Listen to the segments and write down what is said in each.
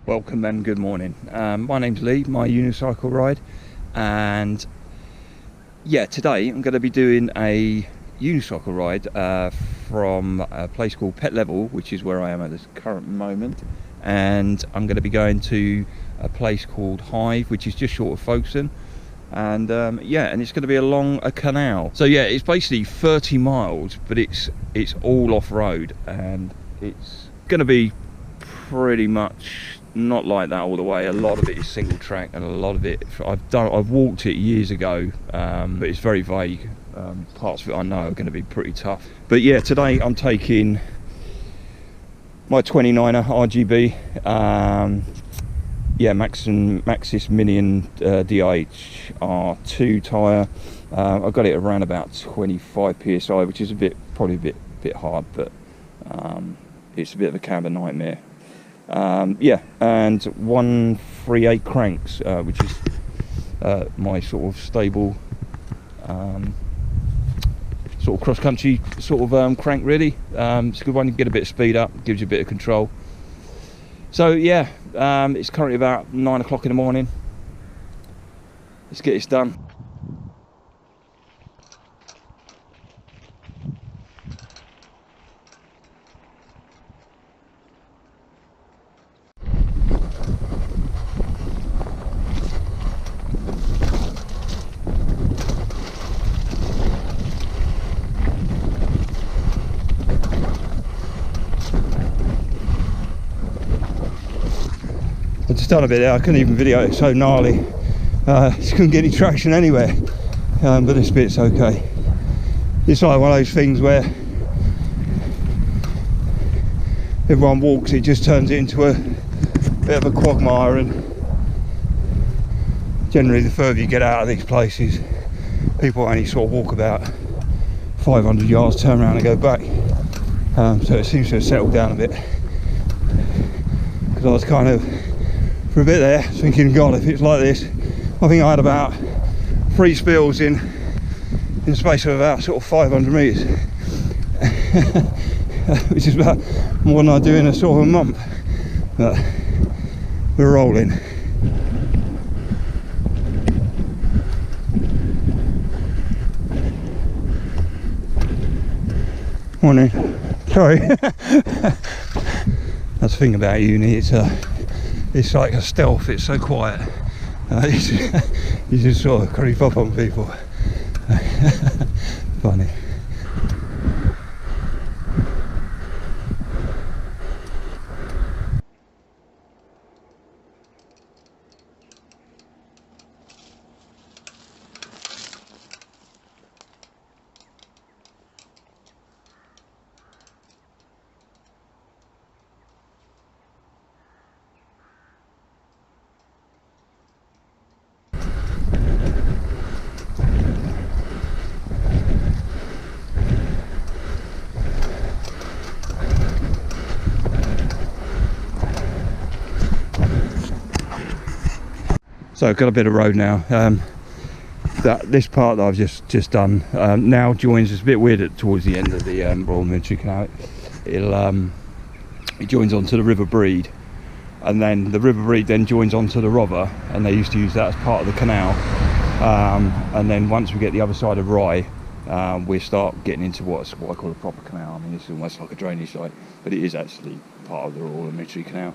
Welcome and good morning. My name's Lee, my unicycle ride, and yeah, today I'm going to be doing a unicycle ride from a place called Pet Level, which is where I am at this current moment, and I'm going to be going to a place called Hive, which is just short of Folkestone, and yeah, and it's going to be along a canal. So yeah, it's basically 30 miles, but it's all off-road, and it's going to be pretty much not like that all the way. A lot of it is single track, and a lot of it I've walked it years ago, but it's very vague. Parts of it I know are going to be pretty tough. But yeah, today I'm taking my 29er RGB, yeah, Maxxis Minion DH R2 tyre. I've got it around about 25 psi, which is probably a bit hard, but it's a bit of a camber nightmare. Yeah, and 138 cranks, which is my sort of stable sort of cross-country sort of crank, really. It's a good one. You can get a bit of speed up, gives you a bit of control. So yeah, it's currently about 9 o'clock in the morning. Let's get this done. I just done a bit there. I couldn't even video it, it's so gnarly. Just couldn't get any traction anywhere, but this bit's okay. It's like one of those things where everyone walks, it just turns it into a bit of a quagmire, and generally the further you get out of these places, people only sort of walk about 500 yards, turn around and go back. So it seems to have settled down a bit, because I was kind of, for a bit there, thinking, God, if it's like this. I think I had about 3 spills in the space of about sort of 500 metres, which is about more than I do in a sort of a month. But we're rolling. Morning. Sorry. That's the thing about uni, it's like a stealth, it's so quiet. You just sort of creep up on people. Funny. So I've got a bit of road now. This part that I've just done now joins. It's a bit weird towards the end of the Royal Military Canal. It joins onto the River Breed, and then the River Breed then joins onto the Rother, and they used to use that as part of the canal. And then once we get the other side of Rye, we start getting into what I call a proper canal. I mean, it's almost like a drainage site, but it is actually part of the Royal Military Canal.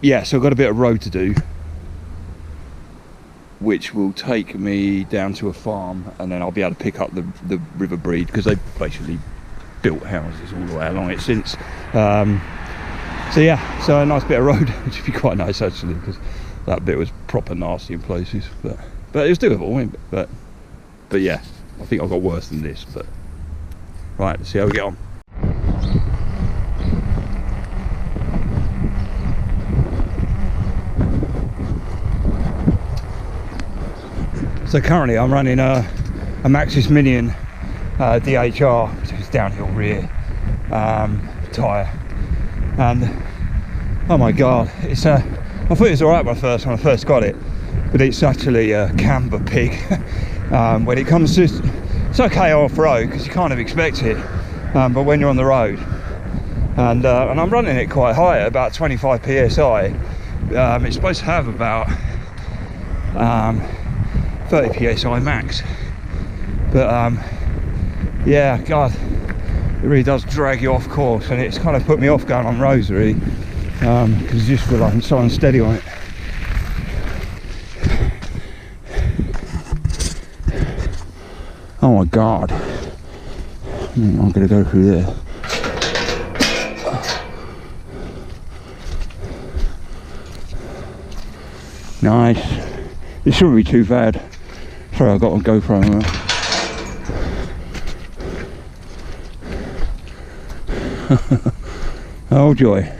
Yeah, so I've got a bit of road to do, which will take me down to a farm, and then I'll be able to pick up the River Breed, because they've basically built houses all the way along it since. So yeah, so a nice bit of road, which would be quite nice actually, because that bit was proper nasty in places, but it was doable. But yeah, I think I've got worse than this. But right, let's see how we get on. So currently I'm running a Maxxis Minion DHR, which is downhill rear tyre, and oh my god, it's I thought it was alright when I first got it, but it's actually a camber pig. When it comes to, it's okay off-road because you kind of expect it, but when you're on the road, and I'm running it quite high at about 25 psi. It's supposed to have about 30 psi max, but yeah, God, it really does drag you off course, and it's kind of put me off going on roads really, because you just feel like I'm so unsteady on it. Oh my God, I'm gonna go through there. Nice. It shouldn't be too bad. Sorry, I got on GoPro. Oh joy.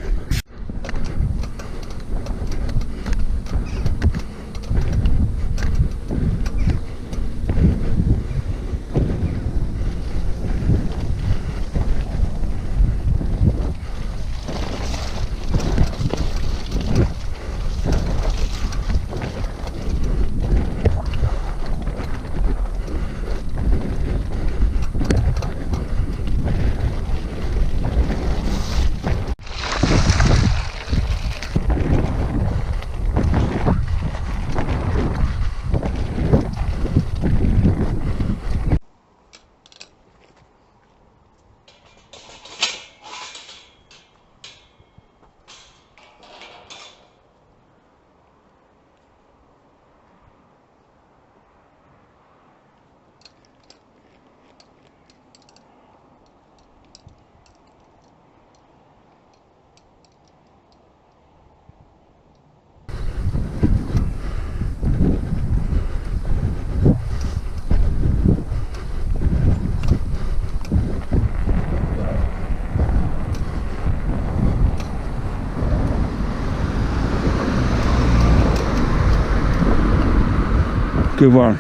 Good one.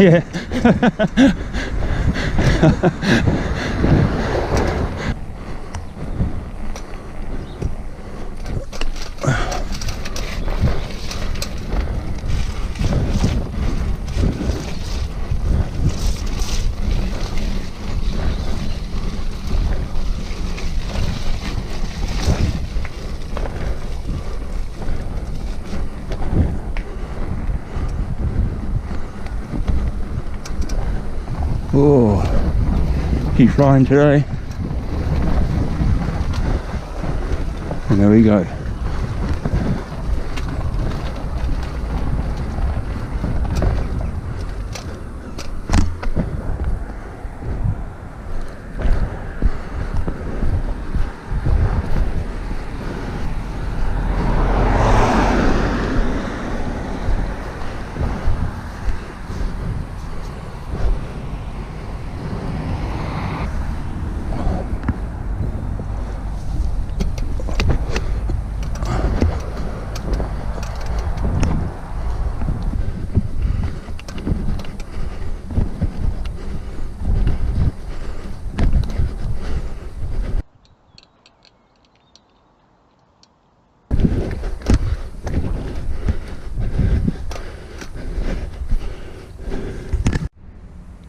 Yeah. Oh, keep flying today. And there we go.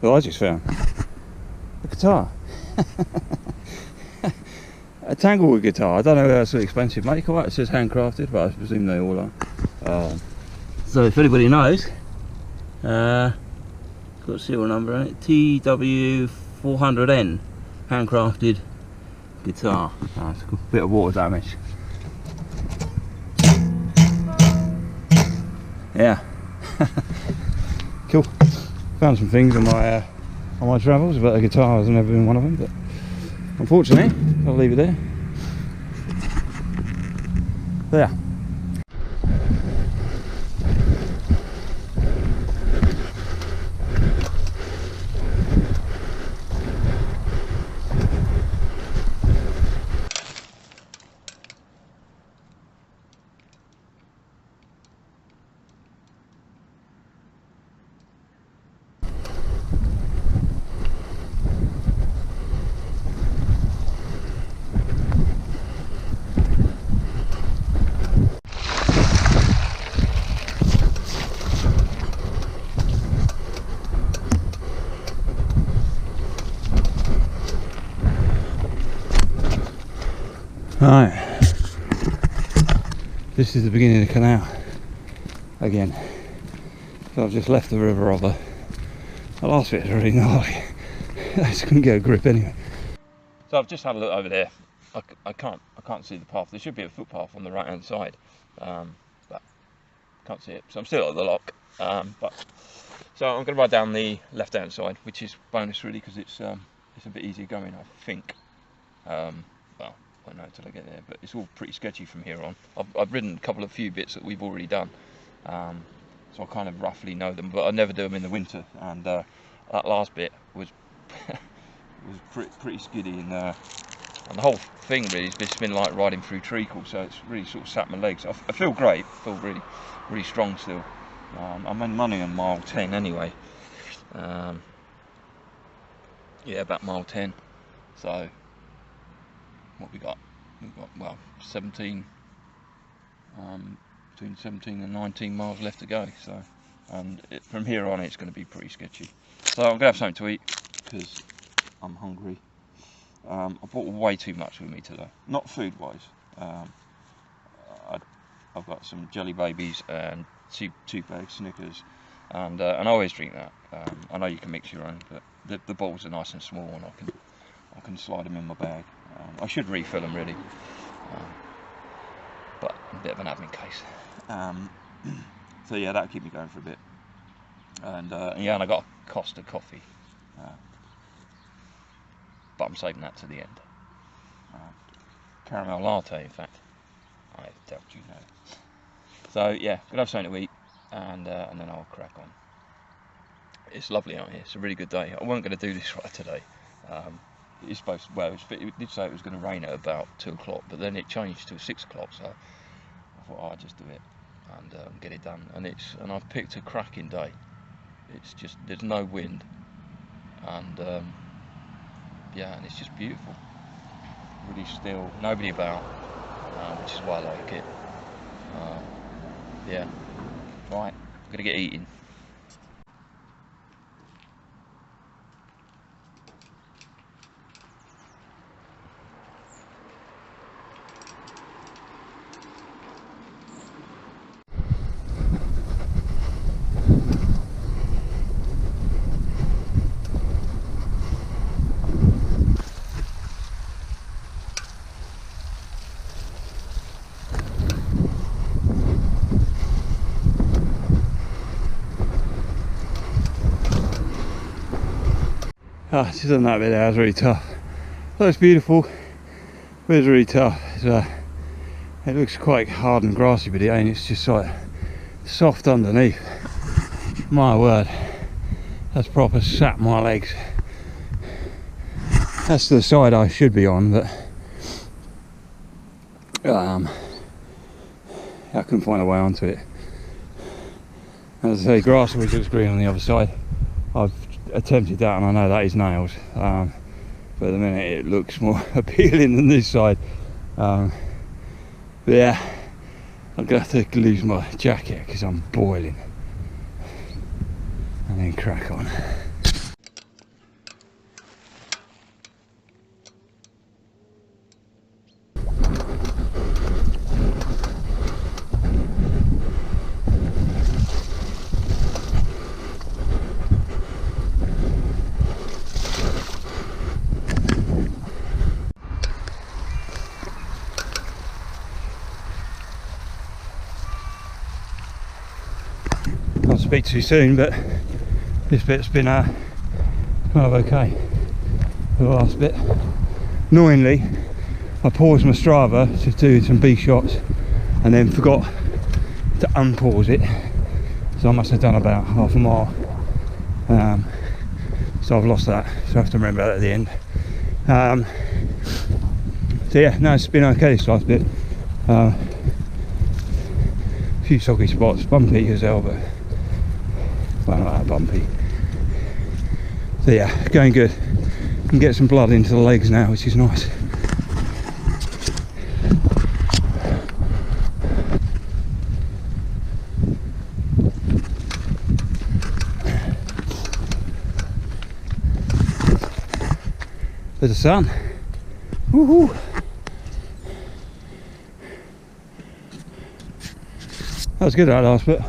Well, I just found a guitar. A Tanglewood guitar. I don't know how it's so expensive, mate. Come out, it says handcrafted, but I presume they all are. So if anybody knows, got a serial number on it, TW400N, handcrafted guitar. Oh, it's a bit of water damage. Yeah. Cool. Found some things on my travels, but a guitar has never been one of them. But unfortunately, I'll leave it there. There. Right, this is the beginning of the canal again. So I've just left the river over. The last bit is really gnarly. I just couldn't get a grip anyway. So I've just had a look over there. I can't see the path. There should be a footpath on the right hand side, but can't see it. So I'm still at the lock. So I'm going to ride down the left hand side, which is bonus really because it's a bit easier going, I think. Well, I won't know until I get there, but it's all pretty sketchy from here on. I've ridden a few bits that we've already done, so I kind of roughly know them, but I never do them in the winter. And that last bit was pretty skiddy, and the whole thing really has just been like riding through treacle, so it's really sort of sat my legs. I feel great, I feel really strong still. I'm in money on mile 10 anyway. Yeah, about mile 10. So what we've got well 17, between 17 and 19 miles left to go. So, and from here on it's going to be pretty sketchy. So I'm going to have something to eat because I'm hungry. I bought way too much with me today, not food wise. I've got some jelly babies and two bags Snickers, and I always drink that. I know you can mix your own, but the bottles are nice and small, and I can slide them in my bag. I should refill them really, but a bit of an admin case. So yeah, that'll keep me going for a bit. And yeah, and I got a Costa coffee, but I'm saving that to the end. Caramel latte, in fact. I doubt you know. So yeah, gonna have something to eat, and then I'll crack on. It's lovely out here. It's a really good day. I wasn't going to do this right today. It's supposed to, well, it did say it was going to rain at about 2 o'clock, but then it changed to 6 o'clock. So I thought, I'll just do it and get it done. And I've picked a cracking day. It's just there's no wind, and yeah, and it's just beautiful. Really still, nobody about, which is why I like it. Yeah, right, I'm gonna get eating. Just on that bit there, it was really tough. That was beautiful, but it was really tough. It looks quite hard and grassy, but it ain't. It's just like soft underneath. My word, that's proper sat my legs. That's the side I should be on, but I couldn't find a way onto it. As I say, grass always looks green on the other side. I've attempted that, and I know that is nails, but at the minute it looks more appealing than this side. But yeah, I'm gonna have to lose my jacket because I'm boiling, and then crack on. Not to speak too soon, but this bit's been kind of okay for the last bit. Annoyingly, I paused my Strava to do some B shots and then forgot to unpause it, so I must have done about half a mile. So I've lost that, so I have to remember that at the end. So yeah, no, it's been okay this last bit. A few soggy spots, bumpy as hell, but well, not that bumpy. So yeah, going good. Can get some blood into the legs now, which is nice. There's the sun. Woohoo! That was good, that last bit.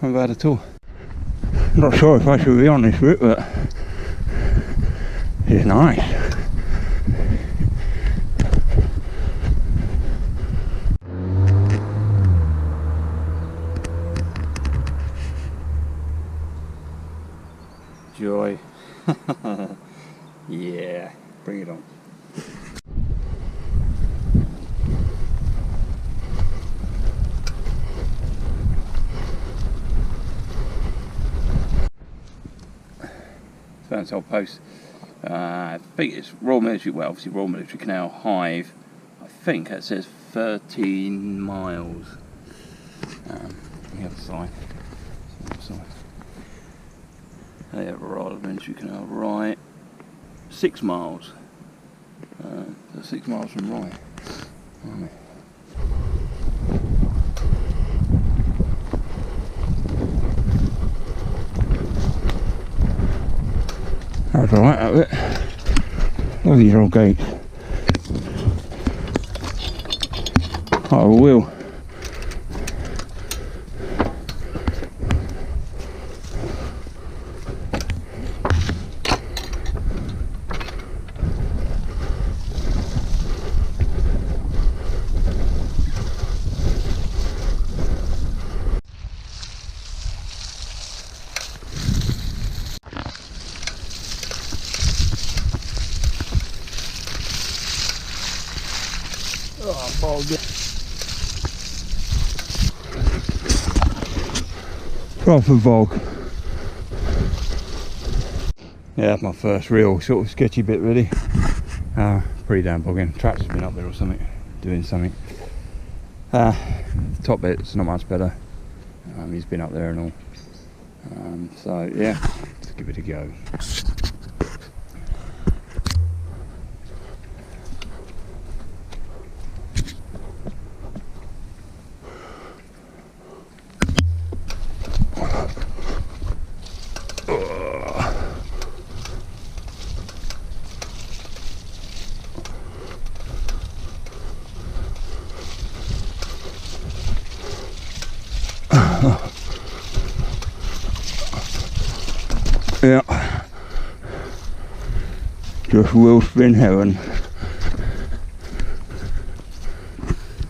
Not bad at all. Not sure if I should be on this bit, but it's nice. Joy. Yeah, bring it on. That's our post. I think it's Royal Military, well obviously Royal Military Canal Hive. I think that says 13 miles. The other side. They have a Royal Military Canal, right. 6 miles. So 6 miles from Rye. That's alright, that bit. Look at these old gates. Oh, a wheel. Oh, bog. Proper bog. Yeah, that's my first real sort of sketchy bit really. Pretty damn bogging. Traps have been up there or something, doing something. The top bit's not much better. He's been up there and all. So yeah, let's give it a go. Yeah, just wheel spin heaven.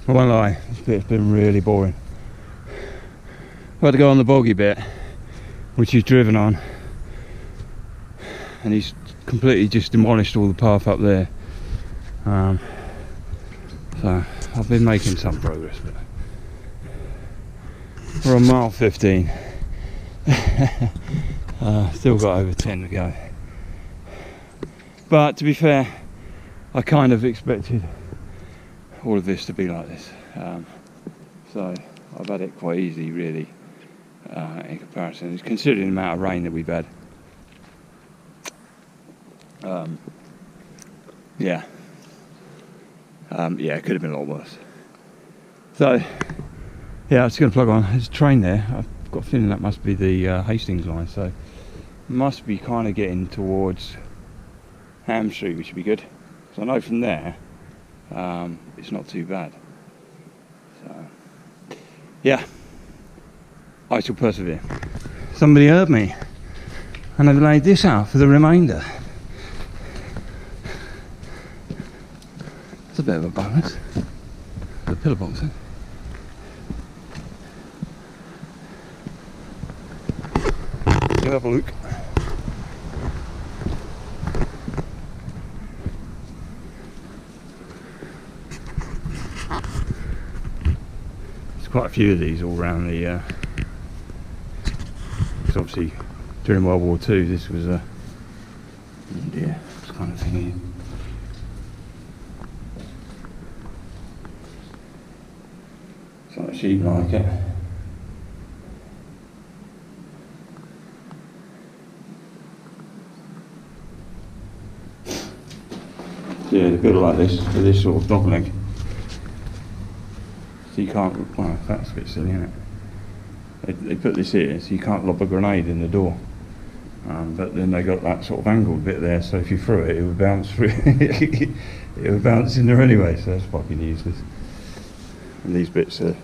I won't lie, this bit's been really boring. I've had to go on the boggy bit, which he's driven on, and he's completely just demolished all the path up there. So I've been making some progress, but we're on mile 15. Still got over 10 to go. But to be fair, I kind of expected all of this to be like this. So I've had it quite easy really, in comparison. It's considering the amount of rain that we've had. Yeah, it could have been a lot worse. So yeah, I'm just going to plug on. There's a train there. I've got a feeling that must be the Hastings line, so must be kind of getting towards Ham Street, which would be good. So I know from there it's not too bad. So yeah, I shall persevere. Somebody heard me, and I've laid this out for the remainder. It's a bit of a bonus. The pillar box, eh? Have a look. There's quite a few of these all around the because obviously during World War II this was a India, this kind of thing here. It's like a sheep market. Yeah, they build it like this, for this sort of dog leg. So you can't, well, that's a bit silly, isn't it? They put this here so you can't lob a grenade in the door. But then they got that sort of angled bit there, so if you threw it, it would bounce through. It would bounce in there anyway, so that's fucking useless. And these bits are,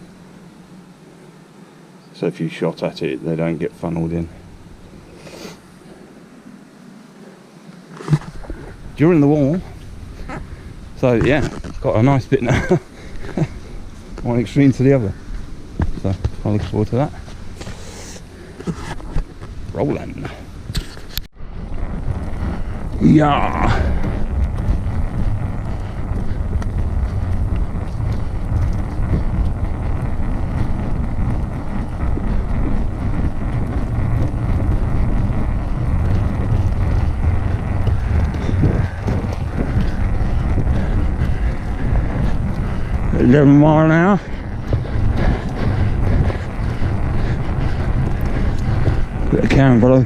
so if you shot at it, they don't get funneled in. During the war, so yeah, got a nice bit now. One extreme to the other, so I look forward to that. Rolling. Yeah. $11 miles an hour. Bit of canal below.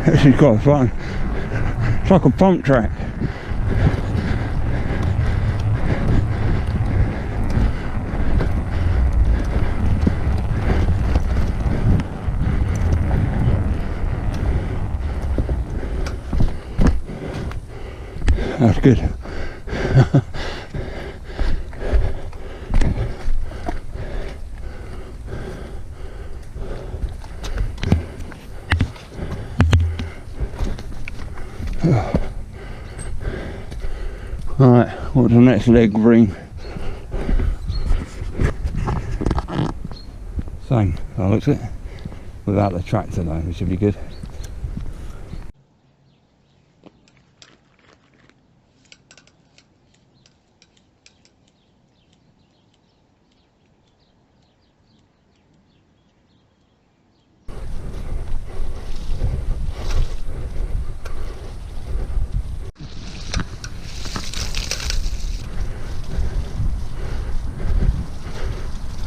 This is quite fun. It's like a pump track. That's good. Alright, what's the next leg bring? Same, that looks it. Without the tractor though, which should be good.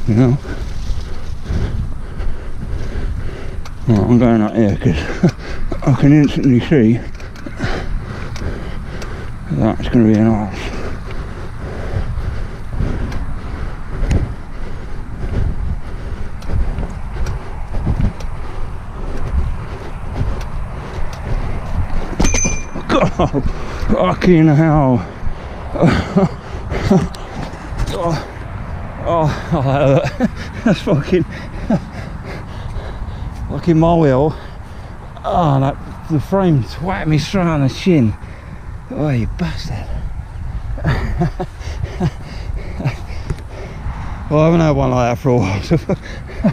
You know, right, I'm going up here because I can instantly see that's going to be an arse. God, fucking hell. Oh, that's fucking my wheel. Oh, the frame twatted me straight on the shin. Oh, you bastard. Well, I haven't had one like that for a while, so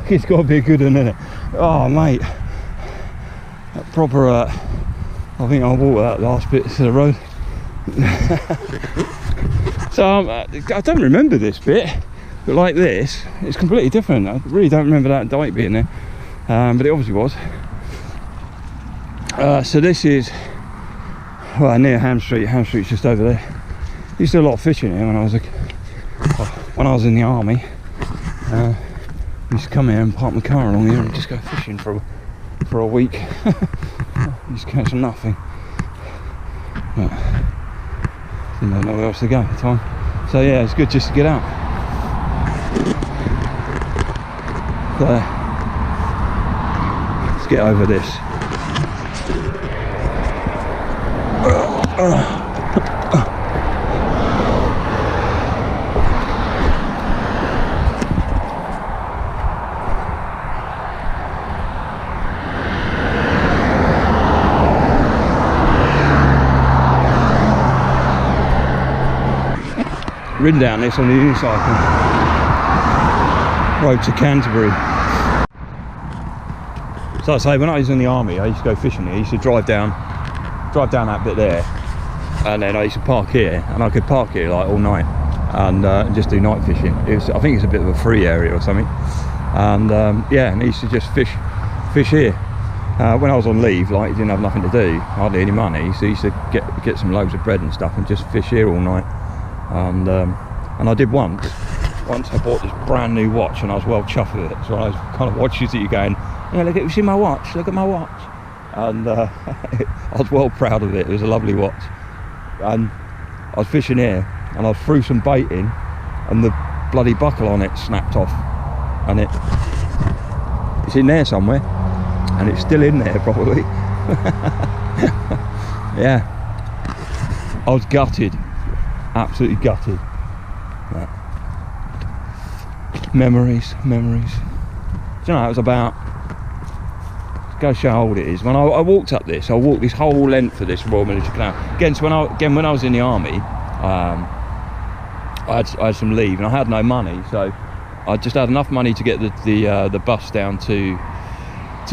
it's got to be a good one, isn't it? Oh, mate. That proper, I think I'll walk that last bit to the road. So, I don't remember this bit. But like this, it's completely different. I really don't remember that dike being there, but it obviously was. So this is, well, near Ham Street. Ham Street's just over there. Used to do a lot of fishing here when I was in the army. Used to come here and park my car along here and just go fishing for a week. Used to catch nothing. But didn't know where else to go at the time. So yeah, it's good just to get out. Let's get over this. Ridden down this on the unicycle. Road to Canterbury. So I say, when I was in the army, I used to go fishing here. I used to drive down that bit there, and then I used to park here, and I could park here like all night and just do night fishing. I think it's a bit of a free area or something, and yeah, and I used to just fish here. When I was on leave, like, didn't have nothing to do, hardly any money, so I used to get some loaves of bread and stuff and just fish here all night. And I did once I bought this brand new watch, and I was well chuffed with it. So I was kind of watches that you're going, yeah, look at, see my watch, look at my watch. And I was well proud of it. It was a lovely watch. And I was fishing here, and I threw some bait in, and the bloody buckle on it snapped off, and it's in there somewhere, and it's still in there probably. Yeah, I was gutted, absolutely gutted. But memories. Do you know, it was about, go show how old it is. When I walked up this, I walked this whole length of this Royal Military Canal. Again, so when I was in the army, I had some leave and I had no money, so I just had enough money to get the bus down to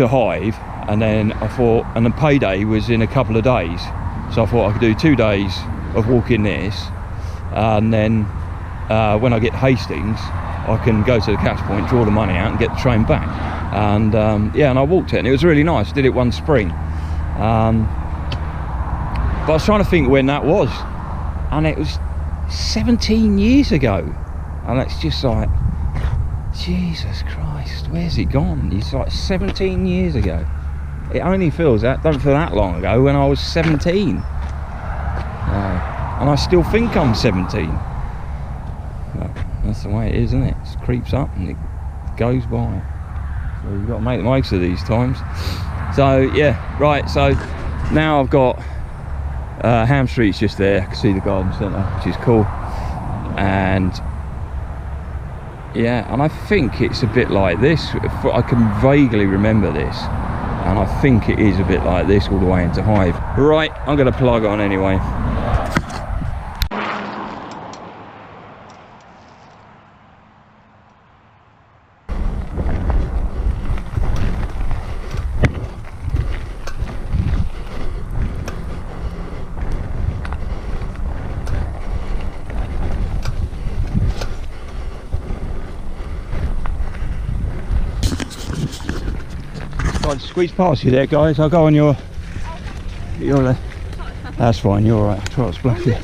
Hive, and then I thought, and the payday was in a couple of days, so I thought I could do 2 days of walking this, and then when I get to Hastings, I can go to the cash point, draw the money out, and get the train back. And yeah, and I walked it, and it was really nice. I did it one spring, but I was trying to think when that was, and it was 17 years ago, and it's just like, Jesus Christ, where's it gone? It's like 17 years ago. It only feels that, don't feel that long ago, when I was 17. And I still think I'm 17. But that's the way it is, isn't it? It just creeps up and it goes by. So you've got to make the most of these times. So yeah, right, so now I've got Ham Street's just there. I can see the garden centre, which is cool. And yeah, and I think it's a bit like this. I can vaguely remember this, and I think it is a bit like this all the way into Hive. Right, I'm going to plug on anyway. I'd squeeze past you there, guys. I'll go on your left. That's fine, you're alright. Try to splash it.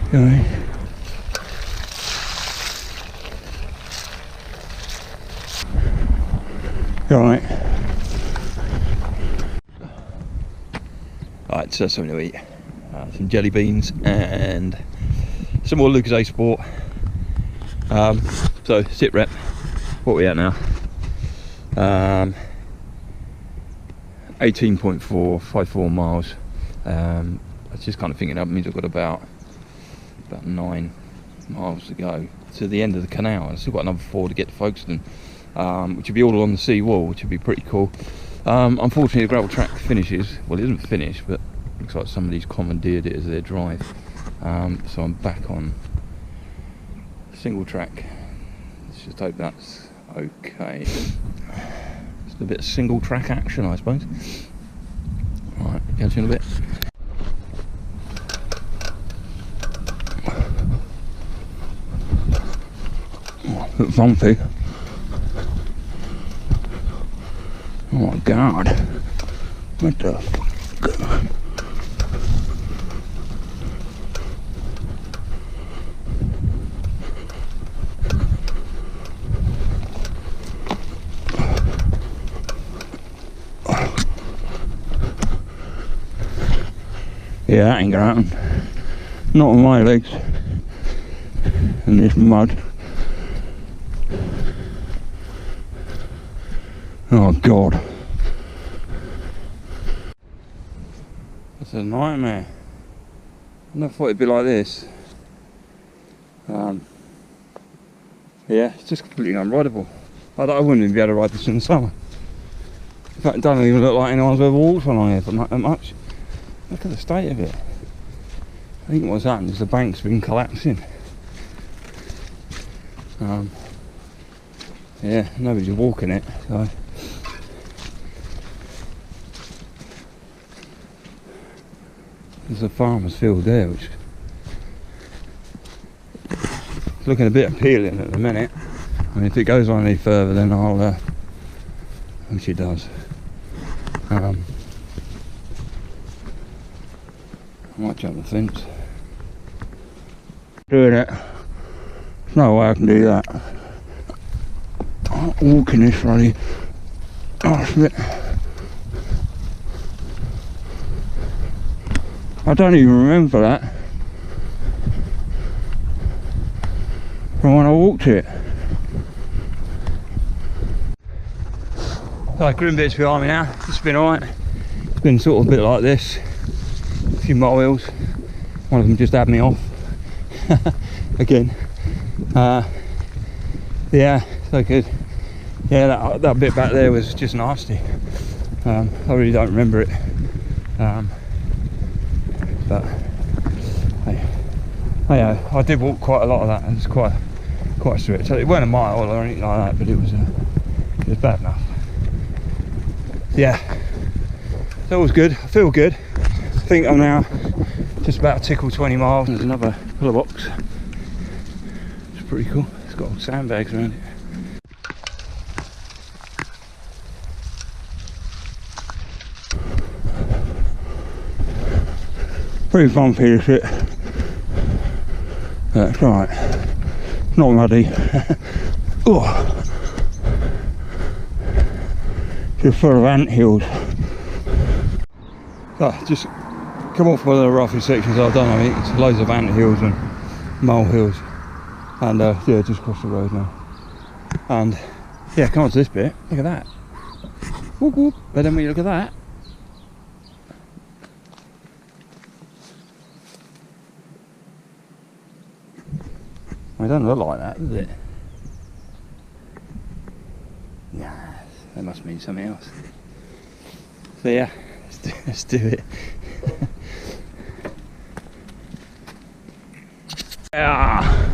Okay. Alright. Alright, so something to eat. Some jelly beans and some more Lucozade Sport. So sit rep, what are we at now? 18.454 miles. I was just kind of thinking that means I've got about 9 miles to go to the end of the canal. I've still got another 4 to get to Folkestone, which would be all along the sea wall, which would be pretty cool. Unfortunately the gravel track finishes, well it isn't finished, but looks like somebody's commandeered it as their drive. So I'm back on single track. Let's just hope that's okay. Just a bit of single track action, I suppose. Alright, catch you in a bit. Oh, a bit bumpy. Oh my god. What the fuck? Yeah, that ain't gonna happen. Not on my legs. In this mud. Oh god. That's a nightmare. I never thought it'd be like this. Yeah, it's just completely unrideable. I wouldn't even be able to ride this in the summer. In fact, it doesn't even look like anyone's ever walked on here, but not that much. Look at the state of it. I think what's happened is the bank's been collapsing. Yeah, nobody's walking it, so. There's a farmer's field there, which is looking a bit appealing at the minute. I mean, if it goes on any further, then I'll, which it does. I might jump the fence. Doing it. There's no way I can do that. I'm walking this bloody arse bit. I don't even remember that from when I walked it. So grim bits behind me now. It's been alright. It's been sort of a bit like this. A few molehill. One of them just had me off again. Yeah, so good. Yeah, that bit back there was just nasty. I really don't remember it. But hey, I did walk quite a lot of that, and it's quite a stretch. So it weren't a mile or anything like that, but it was bad enough. Yeah, so it was good. I feel good. I think I'm now just about to tickle 20 miles. There's another pillar box. It's pretty cool. It's got sandbags around it. Pretty bumpy this shit. That's right. Not muddy. Oh. Just full of ant hills. So just come off one of the roughest sections I've done. I think it's loads of ant hills and mole hills. And yeah, just across the road now. And yeah, come on to this bit. Look at that. Whoop whoop. But then when you look at that, it doesn't look like that, does it? Yeah, that must mean something else. So yeah, let's do it. Yeah.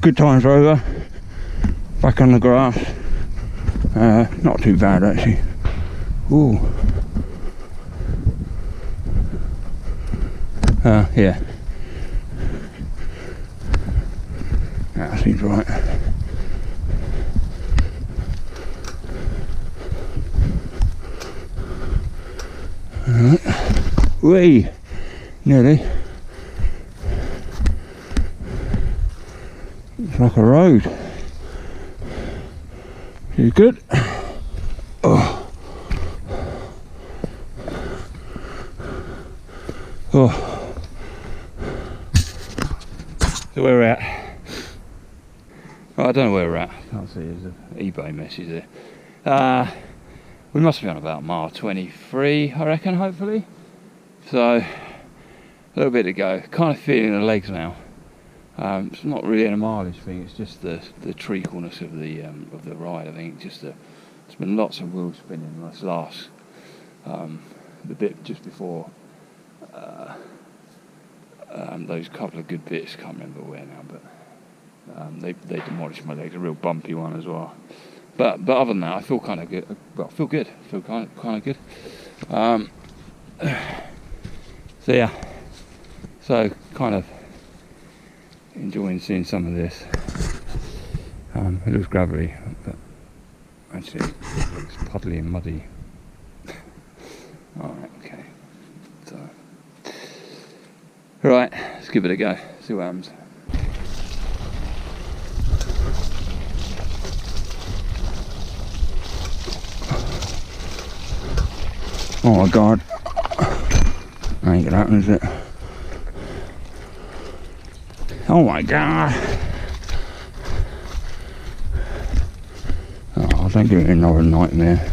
Good times are over. Back on the grass. Not too bad actually. Ooh. Yeah. That seems right. Alright. Whee! Nearly. It's like a road. You good? Oh. Oh. So where we're at? Well, I don't know where we're at. Can't see. There's an eBay message there. We must be on about mile 23, I reckon. Hopefully. So a little bit to go. Kind of feeling the legs now. It's not really a mileage thing. It's just the treacleness of the ride. I think just there's been lots of wheel spinning this last the bit just before those couple of good bits. Can't remember where now, but they demolished my legs. A real bumpy one as well. But other than that, I feel kind of good. Well, I feel good. I feel kind of good. So yeah. So kind of enjoying seeing some of this. It looks gravelly, but actually it looks puddly and muddy. Alright, okay. So, right, let's give it a go, see what happens. Oh my god. That ain't gonna happen, is it? Oh my god. Oh, don't give me another nightmare.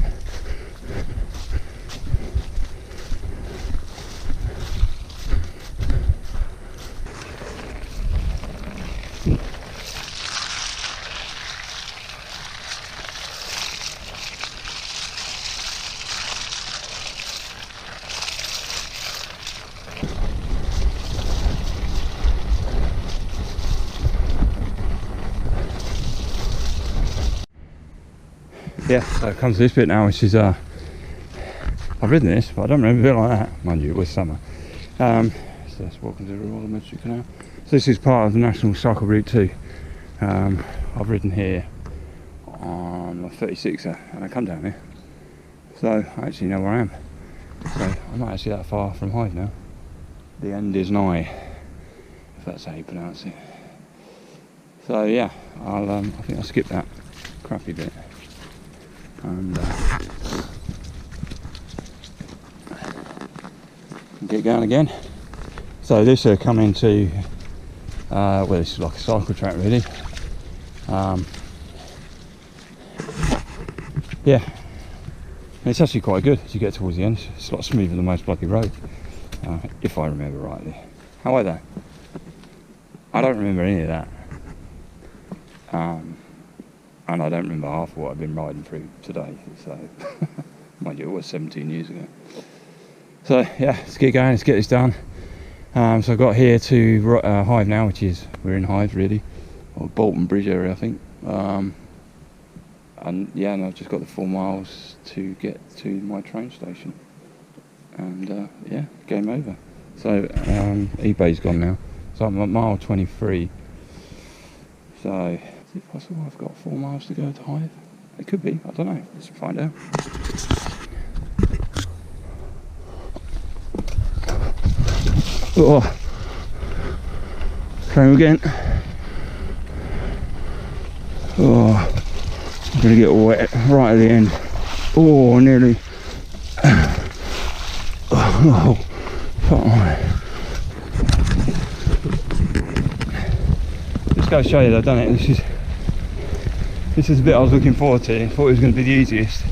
Yeah, so it comes to this bit now, which is I've ridden this, but I don't remember a bit like that. Mind you, it was summer. So let's walk into the Royal Military Canal. So this is part of the National Cycle Route 2. I've ridden here on my 36er and I come down here. So I actually know where I am. So I'm not actually that far from Hyde now. The end is nigh. if that's how you pronounce it. So yeah, I think I'll skip that crappy bit and get going again. So this will come into well, this is like a cycle track really. Yeah, and it's actually quite good as you get towards the end. It's a lot smoother than most bloody roads, if I remember rightly. However, I don't remember any of that, and I don't remember half of what I've been riding through today. So, mind you, it was 17 years ago. So yeah, let's get going. Let's get this done. So I got here to Hive now, which is we're in Hive really, or Bolton Bridge area, I think. And yeah, and I've just got the 4 miles to get to my train station, and yeah, game over. So eBay's gone now, so I'm at mile 23. So is it possible I've got 4 miles to go to Hive? It could be, I don't know, let's find out. Oh, try again. Oh, I'm gonna get wet right at the end. Oh, nearly. Oh, fuck my. Just go show you that I've done it. This is the bit I was looking forward to. I thought it was going to be the easiest.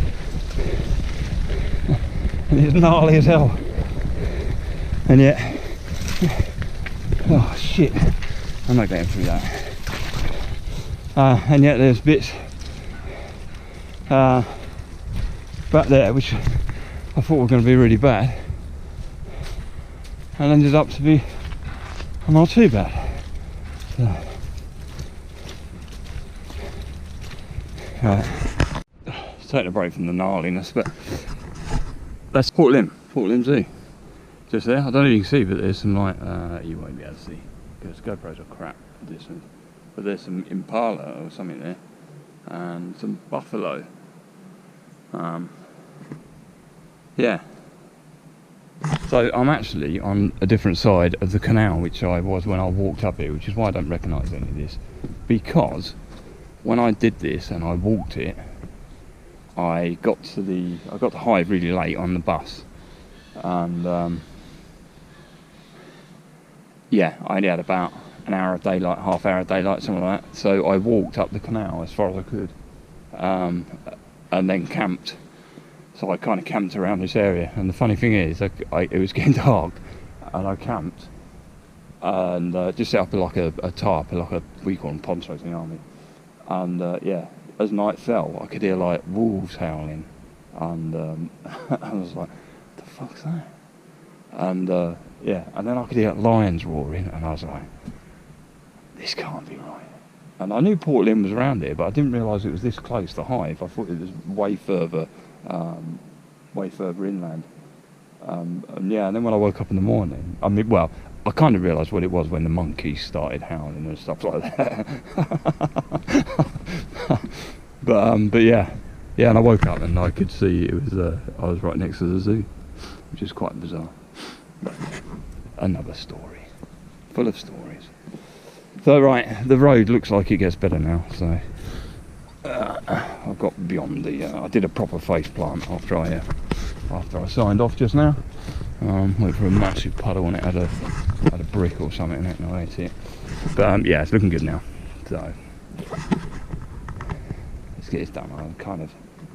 And it's gnarly as hell. And yet, oh shit, I'm not getting through that. And yet there's bits back there which I thought were going to be really bad, and ended up to be not too bad. So, right, taking a break from the gnarliness, but that's Port Lim Zoo. Just there, I don't know if you can see, but there's some like, you won't be able to see because GoPros are crap at this one. But there's some impala or something there, and some buffalo. Yeah. So I'm actually on a different side of the canal which I was when I walked up here, which is why I don't recognise any of this. Because when I did this and I walked it, I got to Hive really late on the bus, and yeah, I only had about an hour of daylight, half hour of daylight, something like that. So I walked up the canal as far as I could, and then camped. So I kind of camped around this area. And the funny thing is, it was getting dark, and I camped, and just set up like a tarp, like we call them ponchos in the army. And yeah, as night fell, I could hear like wolves howling, and I was like, "What the fuck's that?" And yeah, and then I could hear lions roaring, and I was like, this can't be right. And I knew Port Lim was around here, but I didn't realise it was this close to Hive. I thought it was way further inland. And yeah, and then when I woke up in the morning, I mean, well, I kind of realised what it was when the monkeys started howling and stuff like that. But yeah, and I woke up and I could see it was I was right next to the zoo, which is quite bizarre. But another story, full of stories. So right, the road looks like it gets better now. So I've got beyond the. I did a proper face plant after I signed off just now. Went for a massive puddle and it had a brick or something in it, and I ate it. But yeah, it's looking good now. So let's get this done.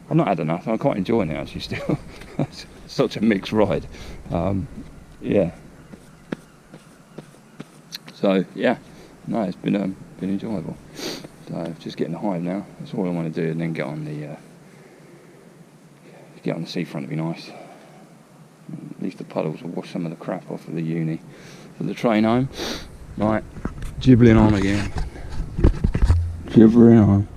I've not had enough. I'm quite enjoying it actually still. It's such a mixed ride. Yeah. So yeah, no, it's been enjoyable. So just getting the Hive now. That's all I want to do, and then get on the seafront. Would be nice. At least the puddles will wash some of the crap off of the uni for the train home. Right, gibbling on again. Gibbering on.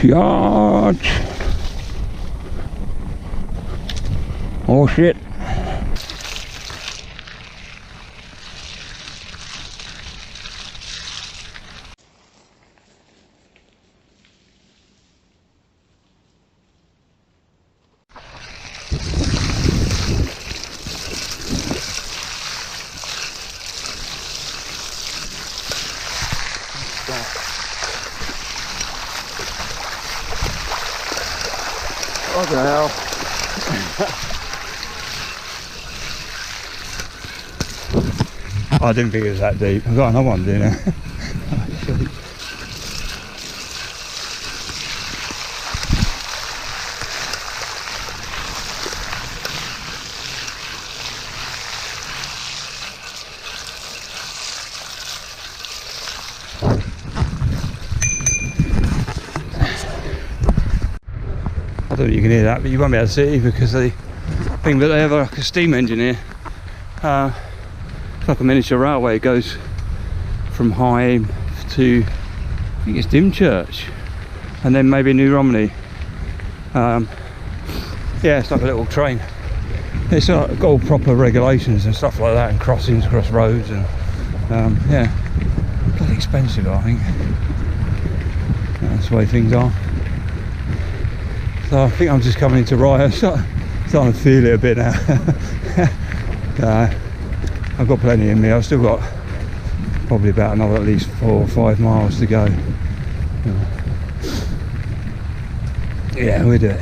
Charge! Oh shit! What the hell? I didn't think it was that deep. I've got another one, didn't I? I don't know if you can hear that, but you won't be able to see it because they think that they have like a steam engine here. It's like a miniature railway. It goes from Hythe to, I think it's Dymchurch, and then maybe New Romney. Yeah, it's like a little train. It's got all proper regulations and stuff like that, and crossings across roads, and yeah, bloody expensive, I think. That's the way things are. So I think I'm just coming into Rye. I'm starting to feel it a bit now. I've got plenty in me. I've still got probably about another at least 4 or 5 miles to go. Yeah, we'll do it.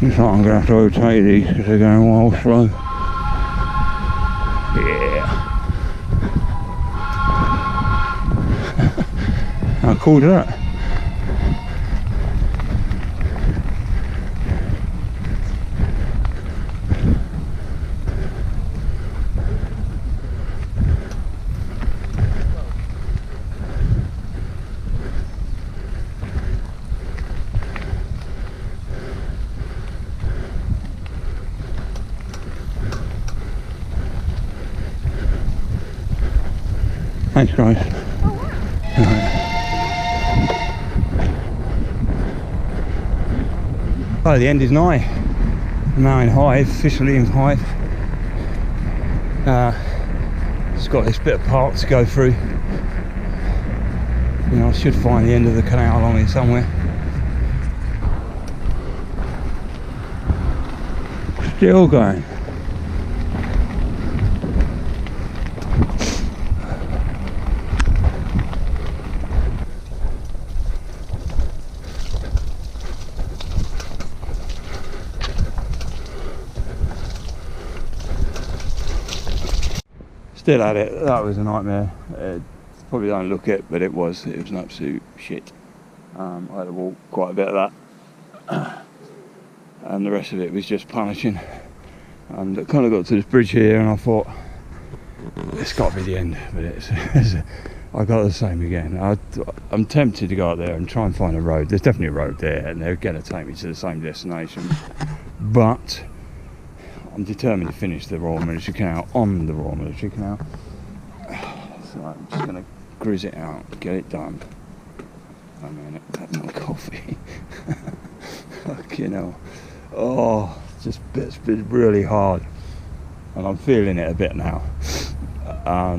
Looks like I'm going to have to overtake these because they're going wild slow. Yeah. How cool is that? Thanks guys. Oh, the end is nigh. I'm now in Hythe, officially in Hythe. It's got this bit of park to go through. You know, I should find the end of the canal along here somewhere. Still going. Still at it. That was a nightmare. Probably don't look it, but it was an absolute shit. I had to walk quite a bit of that, and the rest of it was just punishing. And I kind of got to this bridge here, and I thought it's got to be the end, but I got the same again. I'm tempted to go out there and try and find a road. There's definitely a road there, and they're going to take me to the same destination, but I'm determined to finish the Royal Military Canal on the Royal Military Canal. So I'm just going to grizz it out, get it done. I mean, that's my coffee. Fucking hell. Oh, it's been really hard. And I'm feeling it a bit now. I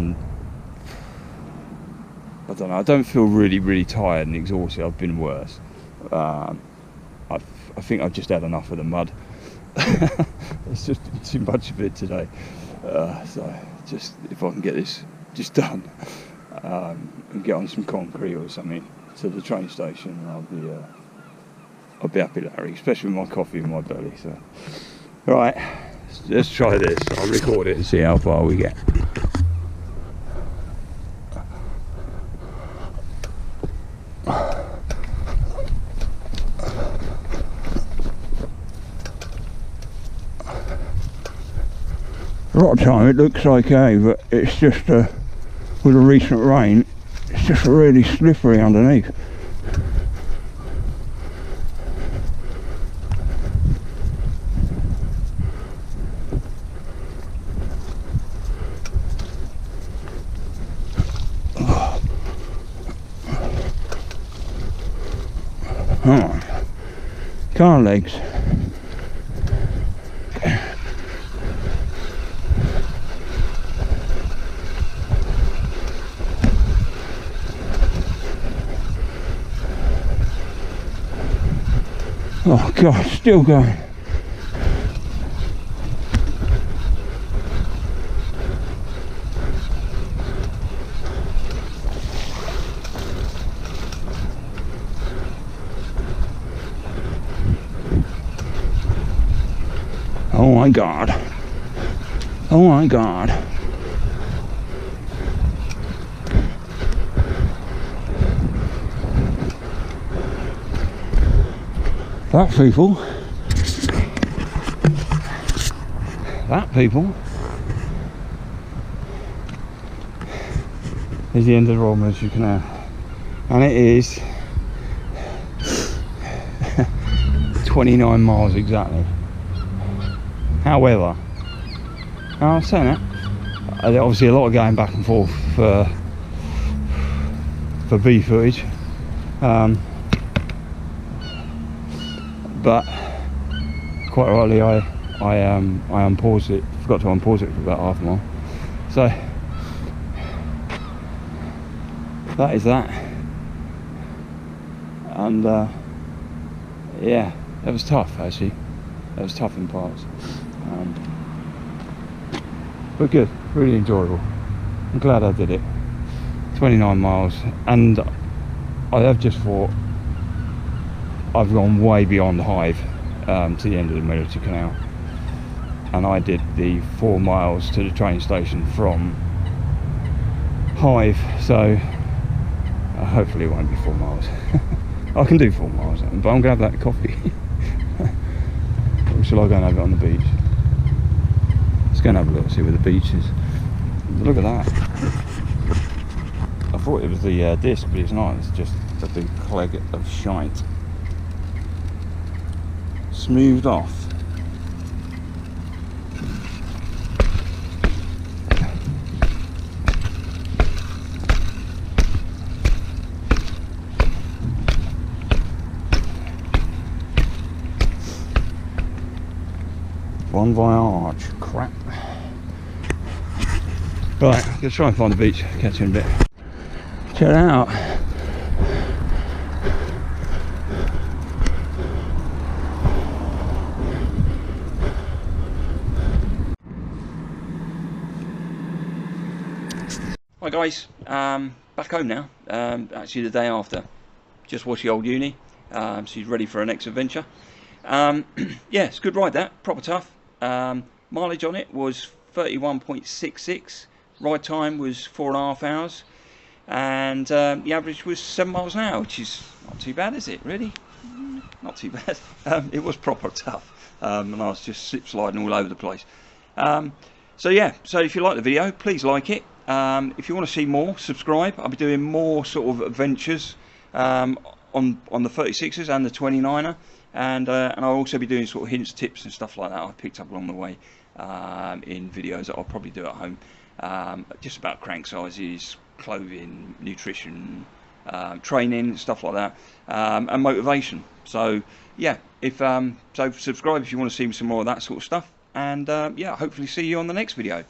don't know, I don't feel really tired and exhausted. I've been worse. I think I've just had enough of the mud. It's just too much of it today, so just if I can get this just done and get on some concrete or something to the train station, I'll be happy, Larry, especially with my coffee in my belly. So right, let's try this. I'll record it and see how far we get. A lot of time it looks okay, but it's just with the recent rain, it's just really slippery underneath. Oh, car legs. Oh God, still going. my god. Oh my god. That people is the end of the Royal Military Canal, and it is 29 miles exactly. However, I'm saying that, obviously a lot of going back and forth for B footage, but quite rightly I unpaused it, forgot to unpause it for about half a mile. So that is that, and yeah, that was tough actually. That was tough in parts, but good, really enjoyable. I'm glad I did it. 29 miles, and I have just thought I've gone way beyond Hive to the end of the Military Canal, and I did the 4 miles to the train station from Hive, so hopefully it won't be 4 miles. I can do 4 miles, but I'm going to have that coffee. Or shall I go and have it on the beach? Let's go and have a look, see where the beach is. Look at that. I thought it was the disc, but it's not. It's just a big cleg of shite. Smoothed off. Bon voyage. Crap. Right, let's try and find the beach. Catch you in a bit. Check it out. Hi guys, back home now, actually the day after. Just watched the old uni, she's ready for her next adventure. Yeah, it's a good ride that, proper tough. Mileage on it was 31.66, ride time was 4.5 hours, and the average was 7 miles an hour, which is not too bad, is it, really? Not too bad. It was proper tough, and I was just slip sliding all over the place. So yeah, so if you like the video, please like it. If you want to see more, subscribe. I'll be doing more sort of adventures on the 36ers and the 29er, and I'll also be doing sort of hints, tips and stuff like that I've picked up along the way in videos that I'll probably do at home, just about crank sizes, clothing, nutrition, training, stuff like that, and motivation. So yeah, so subscribe if you want to see some more of that sort of stuff, and yeah, hopefully see you on the next video.